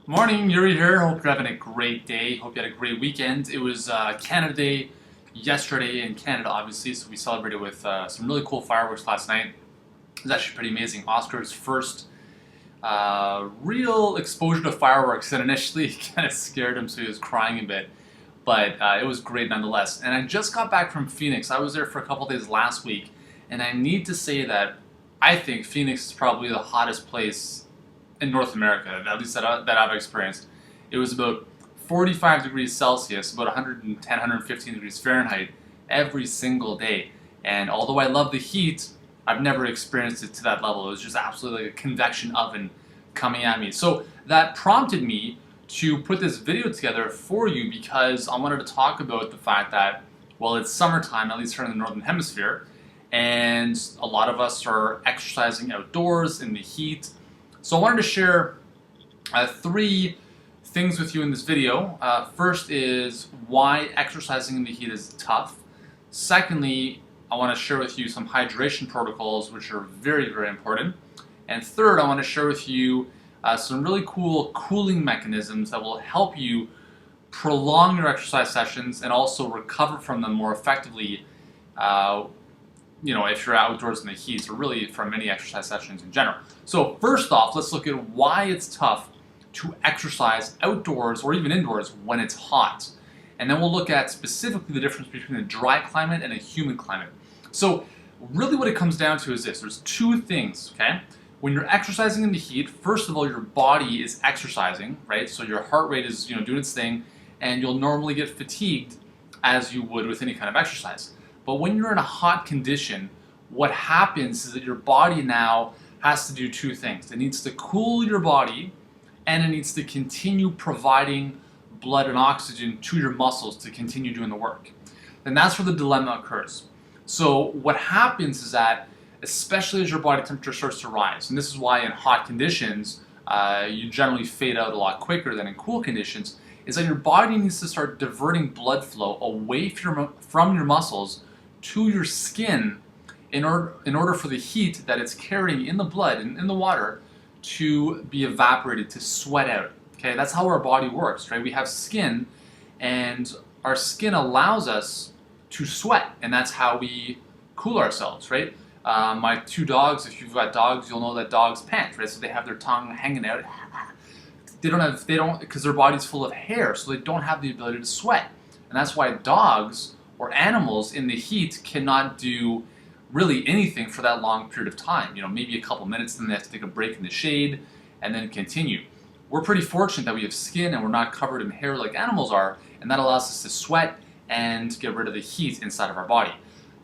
Morning, Yuri here. Hope you're having a great day. Hope you had a great weekend. It was Canada Day yesterday in Canada, obviously, so we celebrated with some really cool fireworks last night. It was actually pretty amazing. Oscar's first real exposure to fireworks, and initially kind of scared him, so he was crying a bit. But it was great nonetheless. And I just got back from Phoenix. I was there for a couple days last week, and I need to say that I think Phoenix is probably the hottest place in North America, at least that I've experienced. It was about 45 degrees Celsius, about 110, 115 degrees Fahrenheit every single day. And although I love the heat, I've never experienced it to that level. It was just absolutely like a convection oven coming at me. So that prompted me to put this video together for you because I wanted to talk about the fact that, well, it's summertime, at least here in the Northern Hemisphere, and a lot of us are exercising outdoors in the heat. So I wanted to share three things with you in this video. First is why exercising in the heat is tough. Secondly, I want to share with you some hydration protocols, which are very, very important. And third, I want to share with you some really cool cooling mechanisms that will help you prolong your exercise sessions and also recover from them more effectively if you're outdoors in the heat, or really from any exercise sessions in general. So first off, let's look at why it's tough to exercise outdoors or even indoors when it's hot. And then we'll look at specifically the difference between a dry climate and a humid climate. So really what it comes down to is this. There's two things, okay? When you're exercising in the heat, first of all, your body is exercising, right? So your heart rate is doing its thing, and you'll normally get fatigued as you would with any kind of exercise. But when you're in a hot condition, what happens is that your body now has to do two things. It needs to cool your body, and it needs to continue providing blood and oxygen to your muscles to continue doing the work. And that's where the dilemma occurs. So what happens is that, especially as your body temperature starts to rise, and this is why in hot conditions, you generally fade out a lot quicker than in cool conditions, is that your body needs to start diverting blood flow away from your muscles to your skin in order for the heat that it's carrying in the blood and in the water to be evaporated, to sweat out. Okay, that's how our body works, right? We have skin, and our skin allows us to sweat, and that's how we cool ourselves, right? My two dogs, if you've got dogs, you'll know that dogs pant, right? So they have their tongue hanging out. They don't, because their body's full of hair, so they don't have the ability to sweat. And that's why dogs or animals in the heat cannot do really anything for that long period of time. Maybe a couple minutes, then they have to take a break in the shade and then continue. We're pretty fortunate that we have skin and we're not covered in hair like animals are, and that allows us to sweat and get rid of the heat inside of our body.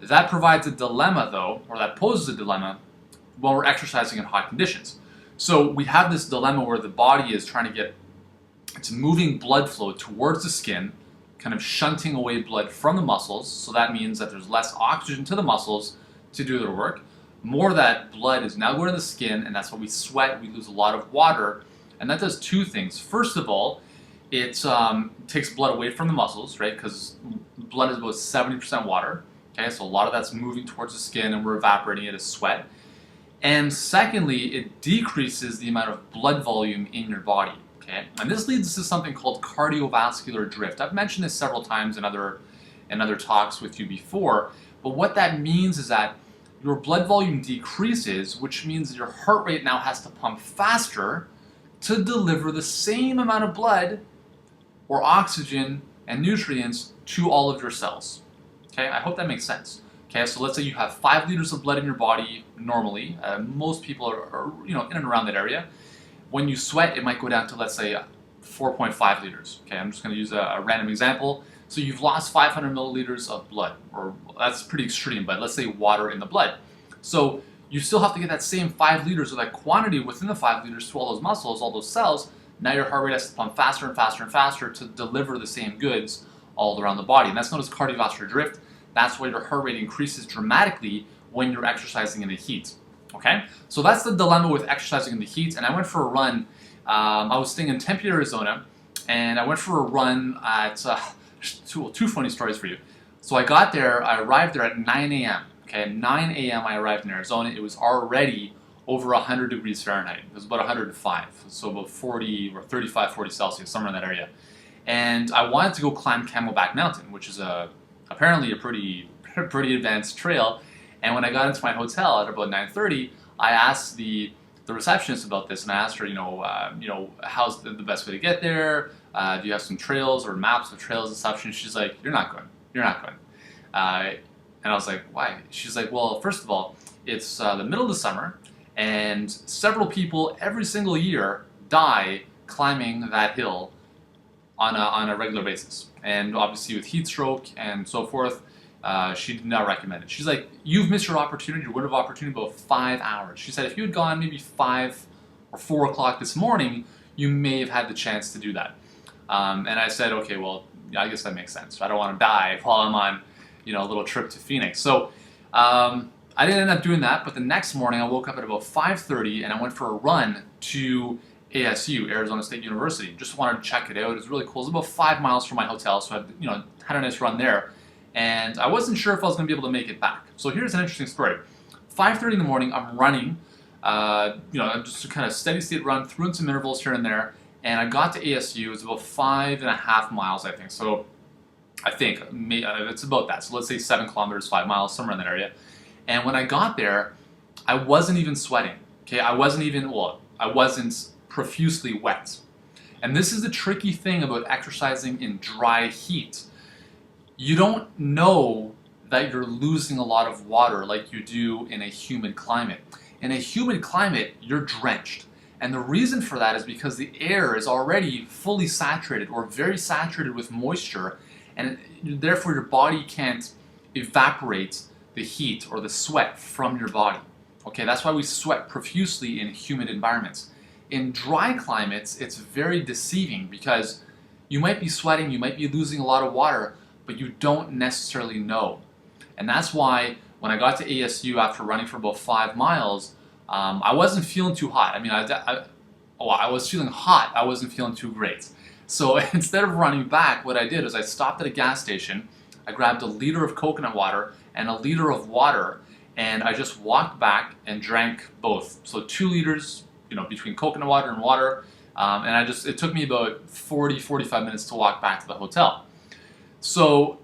That provides a dilemma though, or that poses a dilemma while we're exercising in hot conditions. So we have this dilemma where the body is trying to it's moving blood flow towards the skin, kind of shunting away blood from the muscles. So that means that there's less oxygen to the muscles to do their work. More of that blood is now going to the skin, and that's why we sweat, we lose a lot of water. And that does two things. First of all, it takes blood away from the muscles, right? Because blood is about 70% water. Okay, so a lot of that's moving towards the skin and we're evaporating it as sweat. And secondly, it decreases the amount of blood volume in your body. Okay, and this leads to something called cardiovascular drift. I've mentioned this several times in other talks with you before, but what that means is that your blood volume decreases, which means that your heart rate now has to pump faster to deliver the same amount of blood or oxygen and nutrients to all of your cells. Okay, I hope that makes sense. Okay, so let's say you have 5 liters of blood in your body normally. Most people are in and around that area. When you sweat, it might go down to, let's say, 4.5 liters. Okay, I'm just going to use a random example. So you've lost 500 milliliters of blood, or that's pretty extreme, but let's say water in the blood. So you still have to get that same 5 liters, or that quantity within the 5 liters to all those muscles, all those cells. Now your heart rate has to pump faster and faster and faster to deliver the same goods all around the body. And that's known as cardiovascular drift. That's why your heart rate increases dramatically when you're exercising in the heat. Okay, so that's the dilemma with exercising in the heat. And I went for a run. I was staying in Tempe, Arizona, and I went for a run at two funny stories for you. So I arrived there at 9 a.m. Okay, at 9 a.m. I arrived in Arizona. It was already over 100 degrees Fahrenheit. It was about 105, so about 40 or 35, 40 Celsius, somewhere in that area. And I wanted to go climb Camelback Mountain, which is apparently a pretty advanced trail. And when I got into my hotel at about 9:30, I asked the receptionist about this, and I asked her, how's the best way to get there? Do you have some trails or maps of trails and stuff? And she's like, you're not going. And I was like, why? She's like, well, first of all, it's the middle of the summer, and several people every single year die climbing that hill on a regular basis. And obviously with heat stroke and so forth, she did not recommend it. She's like, you've missed your opportunity, your window of opportunity, about 5 hours. She said if you had gone maybe 5 or 4 o'clock this morning, you may have had the chance to do that. And I said, okay, well, I guess that makes sense. I don't want to die while I'm on, a little trip to Phoenix. So I didn't end up doing that, but the next morning I woke up at about 5:30 and I went for a run to ASU, Arizona State University. Just wanted to check it out. It was really cool. It was about 5 miles from my hotel, so I had a nice run there. And I wasn't sure if I was going to be able to make it back. So here's an interesting story. 5:30 in the morning, I'm running, just a kind of steady state run, threw in some intervals here and there, and I got to ASU. It was about 5.5 miles, I think. So I think it's about that. So let's say 7 kilometers, 5 miles, somewhere in that area. And when I got there, I wasn't even sweating. Okay, I wasn't profusely wet. And this is the tricky thing about exercising in dry heat. You don't know that you're losing a lot of water like you do in a humid climate. In a humid climate, you're drenched. And the reason for that is because the air is already fully saturated or very saturated with moisture, and therefore your body can't evaporate the heat or the sweat from your body. Okay, that's why we sweat profusely in humid environments. In dry climates, it's very deceiving because you might be sweating, you might be losing a lot of water, but you don't necessarily know. And that's why when I got to ASU after running for about 5 miles, I wasn't feeling too hot. I mean, I was feeling hot, I wasn't feeling too great. So instead of running back, what I did is I stopped at a gas station, I grabbed a liter of coconut water and a liter of water, and I just walked back and drank both. So 2 liters, between coconut water and water, and it took me about 45 minutes to walk back to the hotel. So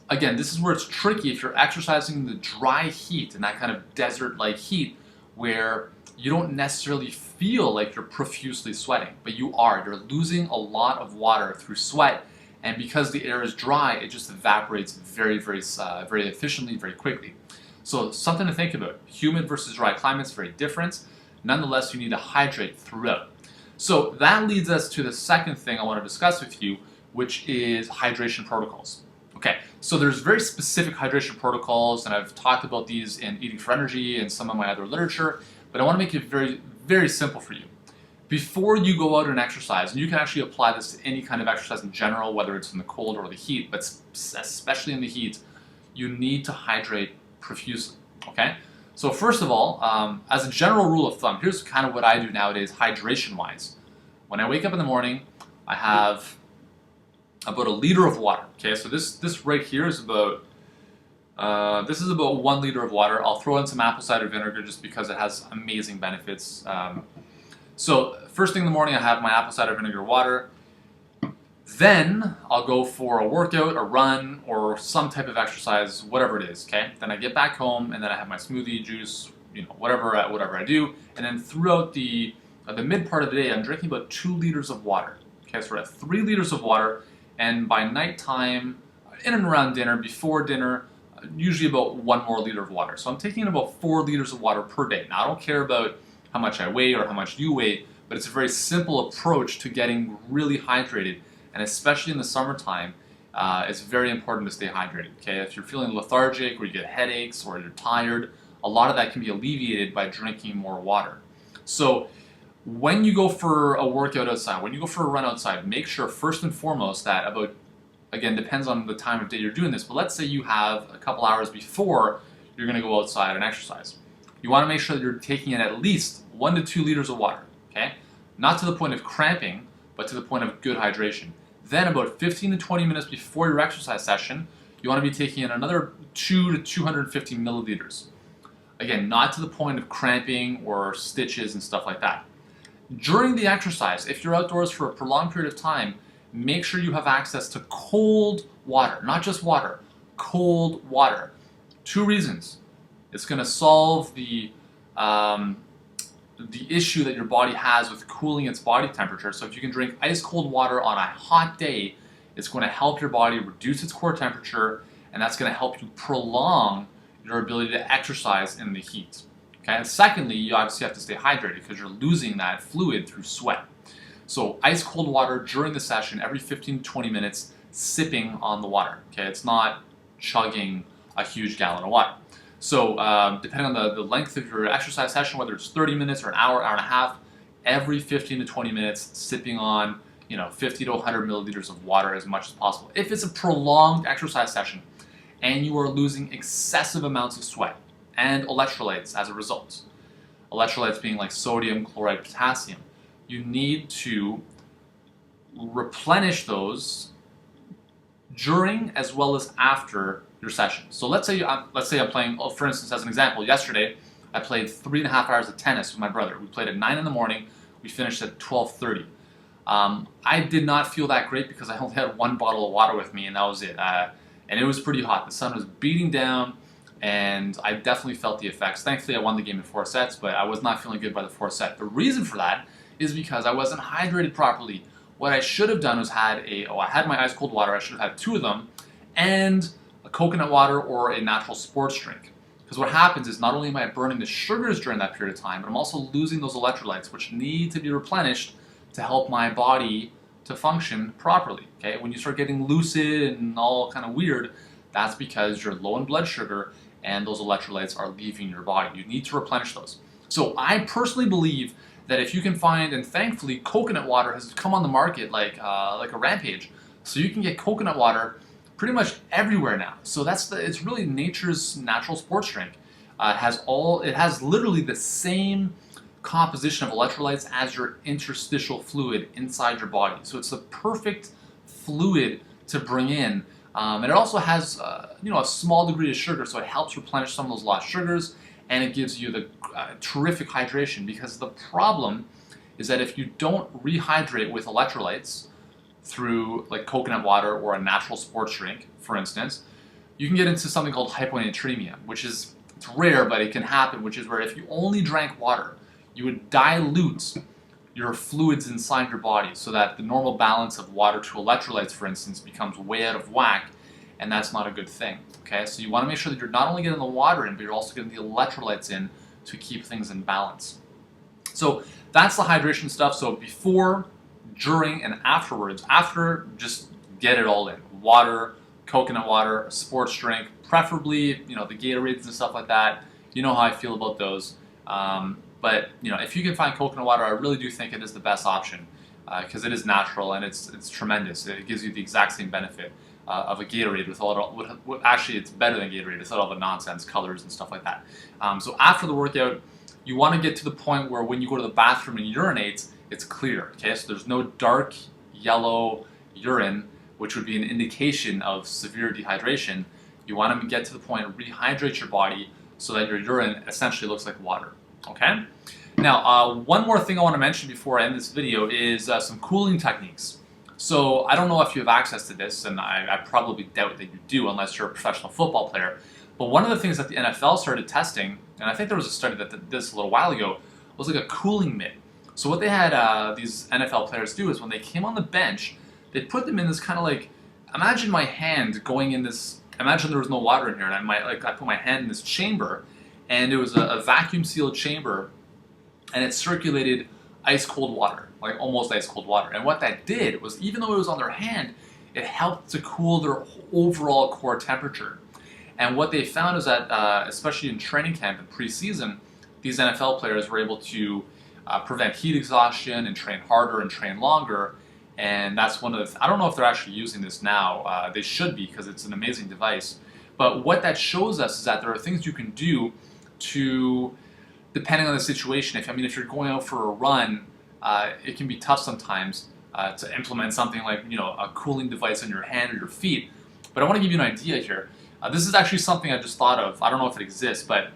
again, this is where it's tricky if you're exercising in the dry heat and that kind of desert-like heat where you don't necessarily feel like you're profusely sweating, but you are. You're losing a lot of water through sweat, and because the air is dry, it just evaporates very, very efficiently, very quickly. So something to think about. Humid versus dry climates, very different. Nonetheless, you need to hydrate throughout. So that leads us to the second thing I want to discuss with you, which is hydration protocols. Okay, so there's very specific hydration protocols, and I've talked about these in Eating for Energy and some of my other literature, but I want to make it very, very simple for you. Before you go out and exercise, and you can actually apply this to any kind of exercise in general, whether it's in the cold or the heat, but especially in the heat, you need to hydrate profusely, okay? So first of all, as a general rule of thumb, here's kind of what I do nowadays hydration-wise. When I wake up in the morning, I have about a liter of water. Okay, so this right here is about 1 liter of water. I'll throw in some apple cider vinegar just because it has amazing benefits. So first thing in the morning, I have my apple cider vinegar water. Then I'll go for a workout, a run, or some type of exercise, whatever it is. Okay. Then I get back home, and then I have my smoothie, juice, whatever I do. And then throughout the mid part of the day, I'm drinking about 2 liters of water. Okay, so we're at 3 liters of water. And by nighttime, in and around dinner, before dinner, usually about 1 more liter of water. So I'm taking in about 4 liters of water per day. Now, I don't care about how much I weigh or how much you weigh, but it's a very simple approach to getting really hydrated. And especially in the summertime, it's very important to stay hydrated. Okay, if you're feeling lethargic or you get headaches or you're tired, a lot of that can be alleviated by drinking more water. So when you go for a workout outside, when you go for a run outside, make sure first and foremost that again, depends on the time of day you're doing this, but let's say you have a couple hours before you're going to go outside and exercise. You want to make sure that you're taking in at least 1 to 2 liters of water, okay? Not to the point of cramping, but to the point of good hydration. Then about 15 to 20 minutes before your exercise session, you want to be taking in another 2 to 250 milliliters. Again, not to the point of cramping or stitches and stuff like that. During the exercise, if you're outdoors for a prolonged period of time, make sure you have access to cold water, not just water, cold water. 2 reasons. It's going to solve the issue that your body has with cooling its body temperature. So if you can drink ice cold water on a hot day, it's going to help your body reduce its core temperature, and that's going to help you prolong your ability to exercise in the heat. Okay? And secondly, you obviously have to stay hydrated because you're losing that fluid through sweat. So ice cold water during the session, every 15 to 20 minutes, sipping on the water. Okay? It's not chugging a huge gallon of water. So depending on the length of your exercise session, whether it's 30 minutes or an hour, hour and a half, every 15 to 20 minutes, sipping on 50 to 100 milliliters of water as much as possible. If it's a prolonged exercise session and you are losing excessive amounts of sweat and electrolytes as a result, electrolytes being like sodium, chloride, potassium, you need to replenish those during as well as after your session. So let's say I'm playing, for instance, as an example, yesterday I played 3.5 hours of tennis with my brother. We played at 9 in the morning. We finished at 12:30. I did not feel that great because I only had 1 bottle of water with me, and that was it. And it was pretty hot. The sun was beating down, and I definitely felt the effects. Thankfully, I won the game in 4 sets, but I was not feeling good by the 4th set. The reason for that is because I wasn't hydrated properly. What I should have done was I had my ice cold water. I should have had 2 of them, and a coconut water or a natural sports drink. Because what happens is not only am I burning the sugars during that period of time, but I'm also losing those electrolytes, which need to be replenished to help my body to function properly. Okay, when you start getting lucid and all kind of weird, that's because you're low in blood sugar and those electrolytes are leaving your body. You need to replenish those. So I personally believe that if you can find, and thankfully coconut water has come on the market like a rampage, so you can get coconut water pretty much everywhere now. So it's really nature's natural sports drink. It has literally the same composition of electrolytes as your interstitial fluid inside your body. So it's the perfect fluid to bring in. And it also has a small degree of sugar, so it helps replenish some of those lost sugars, and it gives you the terrific hydration. Because the problem is that if you don't rehydrate with electrolytes through like coconut water or a natural sports drink, for instance, you can get into something called hyponatremia, which is, it's rare, but it can happen, which is where if you only drank water, you would dilute your fluids inside your body so that the normal balance of water to electrolytes, for instance, becomes way out of whack, and that's not a good thing. Okay, so you want to make sure that you're not only getting the water in, but you're also getting the electrolytes in to keep things in balance. So that's the hydration stuff. So before, during, and afterwards. After, just get it all in. Water, coconut water, a sports drink, preferably, the Gatorades and stuff like that. You know how I feel about those. But if you can find coconut water, I really do think it is the best option because it is natural and it's tremendous. It gives you the exact same benefit of a Gatorade actually it's better than Gatorade without all the nonsense, colors and stuff like that. So after the workout, you want to get to the point where when you go to the bathroom and urinate, it's clear. Okay, so there's no dark yellow urine, which would be an indication of severe dehydration. You want to get to the point of rehydrate your body so that your urine essentially looks like water. Okay? Now, one more thing I want to mention before I end this video is some cooling techniques. So I don't know if you have access to this, and I probably doubt that you do unless you're a professional football player. But one of the things that the NFL started testing, and I think there was a study that did this a little while ago, was like a cooling mitt. So what they had these NFL players do is when they came on the bench, they put them in this kind of like, imagine my hand going in this, imagine there was no water in here, and I put my hand in this chamber, and it was a vacuum sealed chamber, and it circulated ice cold water, like almost ice cold water. And what that did was, even though it was on their hand, it helped to cool their overall core temperature. And what they found is that, especially in training camp and preseason, these NFL players were able to prevent heat exhaustion and train harder and train longer. And that's one of the, I don't know if they're actually using this now. They should be, because it's an amazing device. But what that shows us is that there are things you can do to, depending on the situation. If you're going out for a run, it can be tough sometimes to implement something like a cooling device on your hand or your feet. But I want to give you an idea here. This is actually something I just thought of. I don't know if it exists, but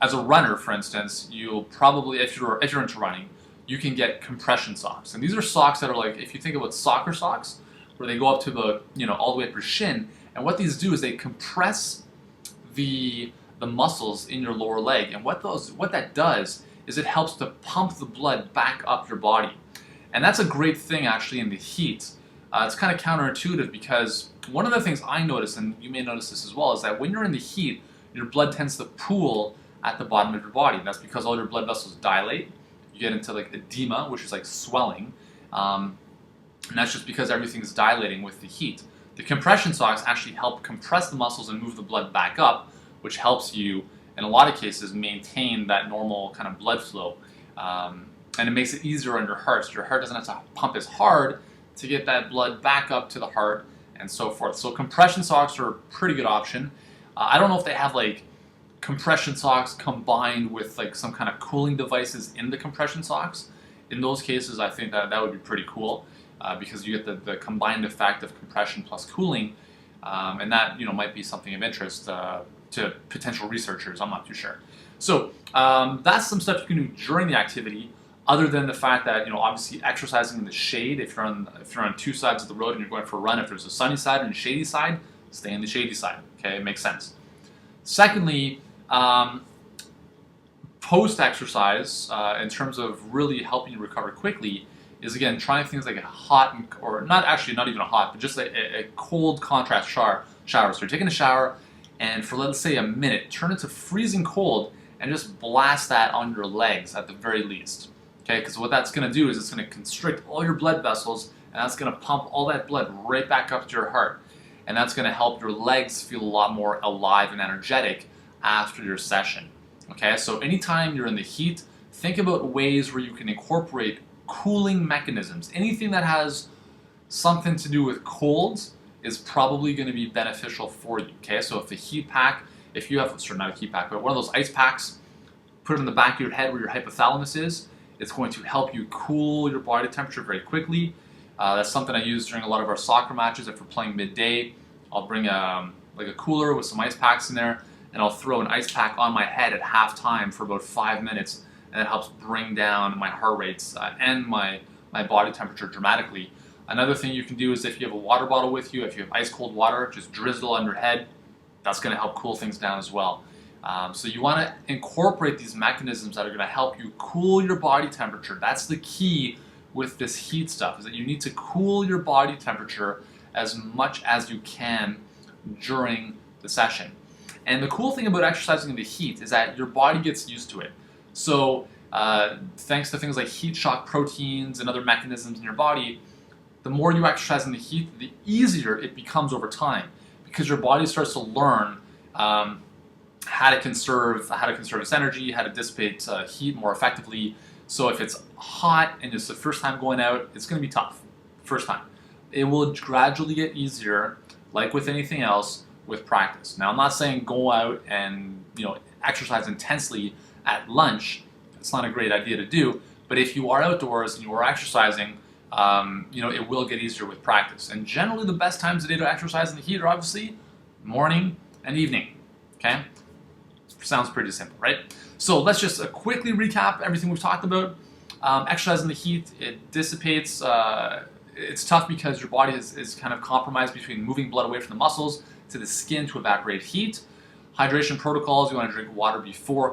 as a runner, for instance, you'll probably, if you're into running, you can get compression socks. And these are socks that are like, if you think about soccer socks, where they go up to the, all the way up your shin. And what these do is they compress the muscles in your lower leg. And what that does is it helps to pump the blood back up your body. And that's a great thing actually in the heat. It's kind of counterintuitive because one of the things I notice, and you may notice this as well, is that when you're in the heat, your blood tends to pool at the bottom of your body. And that's because all your blood vessels dilate. You get into like edema, which is like swelling. And that's just because everything is dilating with the heat. The compression socks actually help compress the muscles and move the blood back up, which helps you, in a lot of cases, maintain that normal kind of blood flow. And it makes it easier on your heart, so your heart doesn't have to pump as hard to get that blood back up to the heart and so forth. So compression socks are a pretty good option. I don't know if they have like compression socks combined with like some kind of cooling devices in the compression socks. In those cases, I think that would be pretty cool because you get the combined effect of compression plus cooling, and that might be something of interest to potential researchers. I'm not too sure. So that's some stuff you can do during the activity. Other than the fact that obviously exercising in the shade, if you're on two sides of the road and you're going for a run, if there's a sunny side and a shady side, stay on the shady side. Okay, it makes sense. Secondly, post-exercise, in terms of really helping you recover quickly, is again trying things like a hot, or not even a hot, but just a cold contrast shower. So you're taking a shower, and for let's say a minute, turn it to freezing cold and just blast that on your legs at the very least. Okay, because what that's going to do is it's going to constrict all your blood vessels, and that's going to pump all that blood right back up to your heart. And that's going to help your legs feel a lot more alive and energetic after your session. Okay, so anytime you're in the heat, think about ways where you can incorporate cooling mechanisms. Anything that has something to do with colds is probably going to be beneficial for you. Okay, so if the heat pack, if you have, sorry, not a heat pack, but one of those ice packs, put it in the back of your head where your hypothalamus is. It's going to help you cool your body temperature very quickly. That's something I use during a lot of our soccer matches. If we're playing midday, I'll bring like a cooler with some ice packs in there, and I'll throw an ice pack on my head at halftime for about 5 minutes, and it helps bring down my heart rates and my body temperature dramatically. Another thing you can do is if you have a water bottle with you, if you have ice cold water, just drizzle on your head. That's going to help cool things down as well. So you want to incorporate these mechanisms that are going to help you cool your body temperature. That's the key with this heat stuff, is that you need to cool your body temperature as much as you can during the session. And the cool thing about exercising in the heat is that your body gets used to it. So thanks to things like heat shock proteins and other mechanisms in your body, the more you exercise in the heat, the easier it becomes over time, because your body starts to learn how to conserve its energy, how to dissipate heat more effectively. So if it's hot and it's the first time going out, it's going to be tough first time. It will gradually get easier, like with anything else, with practice. Now, I'm not saying go out and exercise intensely at lunch. It's not a great idea to do. But if you are outdoors and you are exercising, it will get easier with practice. And generally, the best times of the day to exercise in the heat are obviously morning and evening. Okay. Sounds pretty simple, right? So let's just quickly recap everything we've talked about. Exercise in the heat, it dissipates. It's tough because your body is kind of compromised between moving blood away from the muscles to the skin to evaporate heat. Hydration protocols, you want to drink water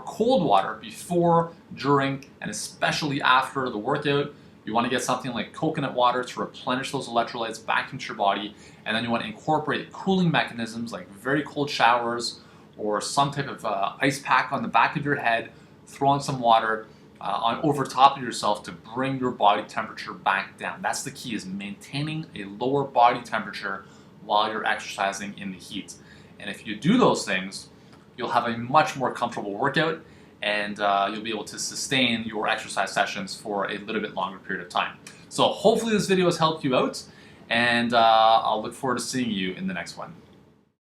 cold water before, during, and especially after the workout. You want to get something like coconut water to replenish those electrolytes back into your body. And then you want to incorporate cooling mechanisms like very cold showers, or some type of ice pack on the back of your head, throw on some water over top of yourself to bring your body temperature back down. That's the key, is maintaining a lower body temperature while you're exercising in the heat. And if you do those things, you'll have a much more comfortable workout, and you'll be able to sustain your exercise sessions for a little bit longer period of time. So hopefully this video has helped you out, and I'll look forward to seeing you in the next one.